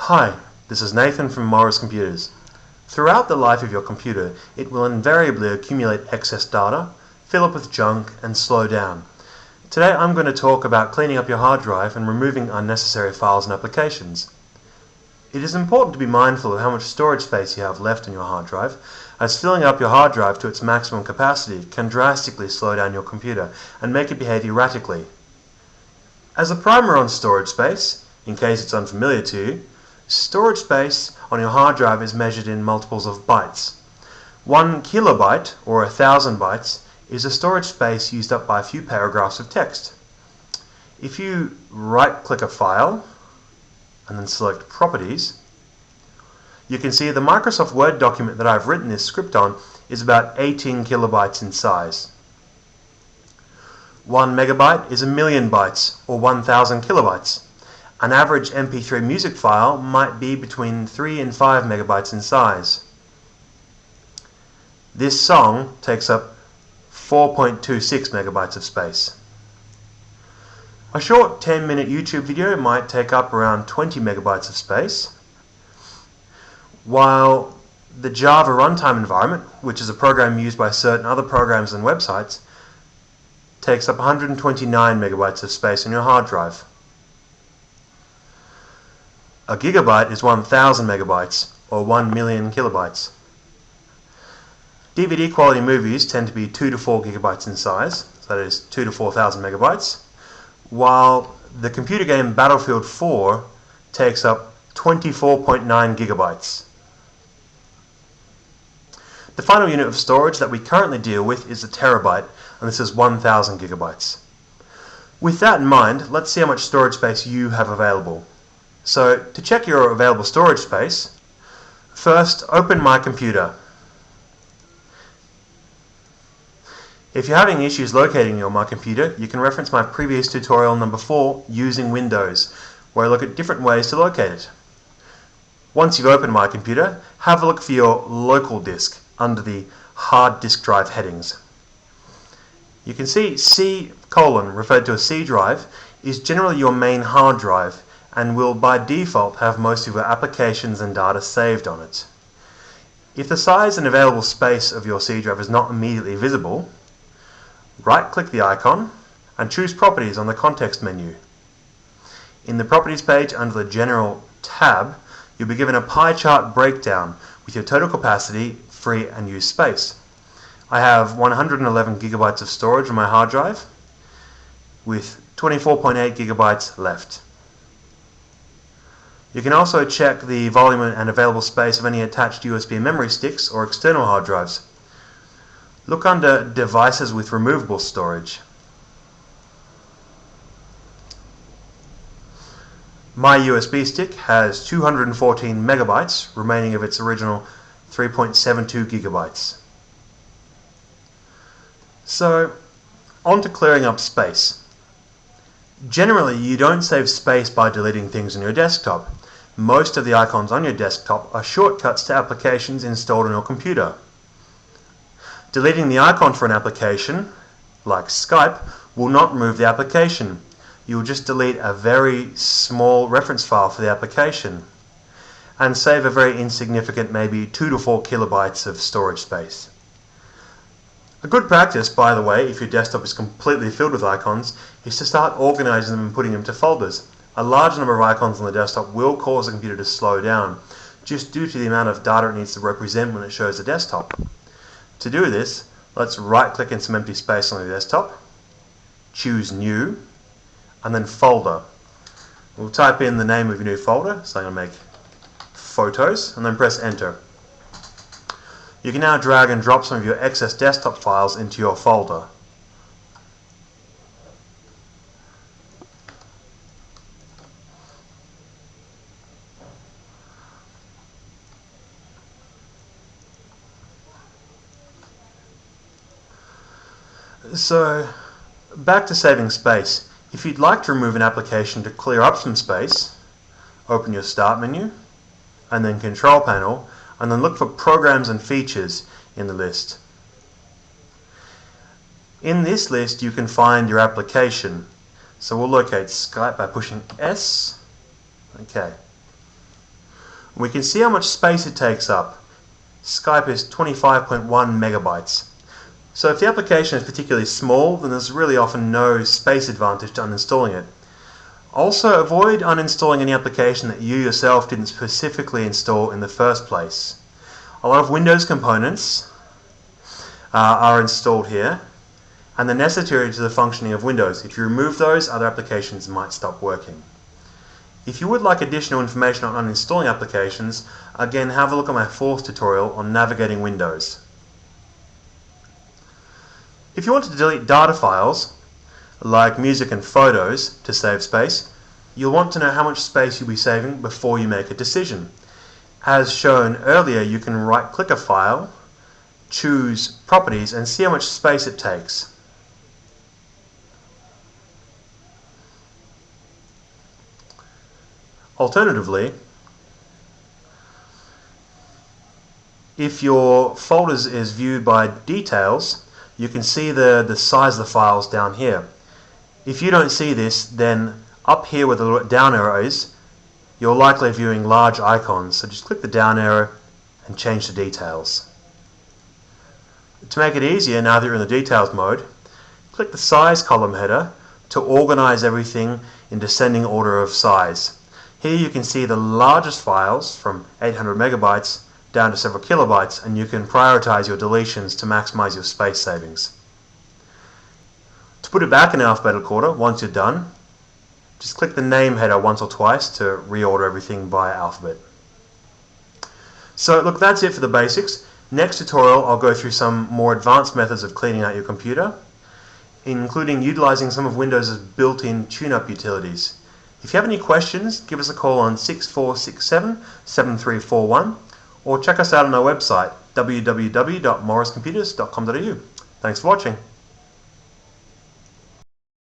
Hi, this is Nathan from Morris Computers. Throughout the life of your computer, it will invariably accumulate excess data, fill up with junk, and slow down. Today I'm going to talk about cleaning up your hard drive and removing unnecessary files and applications. It is important to be mindful of how much storage space you have left in your hard drive, as filling up your hard drive to its maximum capacity can drastically slow down your computer and make it behave erratically. As a primer on storage space, in case it's unfamiliar to you, storage space on your hard drive is measured in multiples of bytes. 1 kilobyte, or 1,000 bytes, is the storage space used up by a few paragraphs of text. If you right-click a file and then select Properties, you can see the Microsoft Word document that I've written this script on is about 18 kilobytes in size. 1 megabyte is 1,000,000 bytes, or 1,000 kilobytes. An average MP3 music file might be between 3 and 5 megabytes in size. This song takes up 4.26 megabytes of space. A short 10-minute YouTube video might take up around 20 megabytes of space, while the Java runtime environment, which is a program used by certain other programs and websites, takes up 129 megabytes of space on your hard drive. A gigabyte is 1,000 megabytes, or 1,000,000 kilobytes. DVD quality movies tend to be 2 to 4 gigabytes in size, so that is 2 to 4,000 megabytes, while the computer game Battlefield 4 takes up 24.9 gigabytes. The final unit of storage that we currently deal with is a terabyte, and this is 1,000 gigabytes. With that in mind, let's see how much storage space you have available. So, to check your available storage space, first open My Computer. If you're having issues locating your My Computer, you can reference my previous tutorial number 4, Using Windows, where I look at different ways to locate it. Once you've opened My Computer, have a look for your local disk under the hard disk drive headings. You can see C:, referred to as C drive, is generally your main hard drive and will by default have most of your applications and data saved on it. If the size and available space of your C drive is not immediately visible, right-click the icon and choose Properties on the context menu. In the Properties page under the General tab, you'll be given a pie chart breakdown with your total capacity, free and used space. I have 111 gigabytes of storage on my hard drive with 24.8 gigabytes left. You can also check the volume and available space of any attached USB memory sticks or external hard drives. Look under Devices with Removable Storage. My USB stick has 214 megabytes remaining of its original 3.72 gigabytes. So, on to clearing up space. Generally, you don't save space by deleting things on your desktop. Most of the icons on your desktop are shortcuts to applications installed on your computer. Deleting the icon for an application, like Skype, will not remove the application. You will just delete a very small reference file for the application and save a very insignificant, maybe 2 to 4 kilobytes of storage space. A good practice, by the way, if your desktop is completely filled with icons, is to start organizing them and putting them into folders. A large number of icons on the desktop will cause the computer to slow down, just due to the amount of data it needs to represent when it shows the desktop. To do this, let's right-click in some empty space on the desktop, choose New, and then Folder. We'll type in the name of your new folder, so I'm going to make Photos, and then press Enter. You can now drag and drop some of your excess desktop files into your folder. So, back to saving space. If you'd like to remove an application to clear up some space, open your Start menu, and then Control Panel, and then look for Programs and Features in the list. In this list you can find your application. So we'll locate Skype by pushing S. Okay. We can see how much space it takes up. Skype is 25.1 megabytes. So if the application is particularly small, then there's really often no space advantage to uninstalling it. Also, avoid uninstalling any application that you yourself didn't specifically install in the first place. A lot of Windows components are installed here, and they're necessary to the functioning of Windows. If you remove those, other applications might stop working. If you would like additional information on uninstalling applications, again, have a look at my 4th tutorial on navigating Windows. If you want to delete data files, like music and photos, to save space, you'll want to know how much space you'll be saving before you make a decision. As shown earlier, you can right-click a file, choose Properties, and see how much space it takes. Alternatively, if your folders is viewed by details, you can see the size of the files down here. If you don't see this, then up here where the little down arrow is, you're likely viewing large icons, so just click the down arrow and change the details. To make it easier, now that you're in the details mode, click the size column header to organize everything in descending order of size. Here you can see the largest files from 800 megabytes down to several kilobytes, and you can prioritize your deletions to maximize your space savings. To put it back in alphabetical order, once you're done, just click the name header once or twice to reorder everything by alphabet. So look, that's it for the basics. Next tutorial I'll go through some more advanced methods of cleaning out your computer, including utilizing some of Windows' built-in tune-up utilities. If you have any questions, give us a call on 6467-7341 or check us out on our website www.morriscomputers.com.au. Thanks for watching.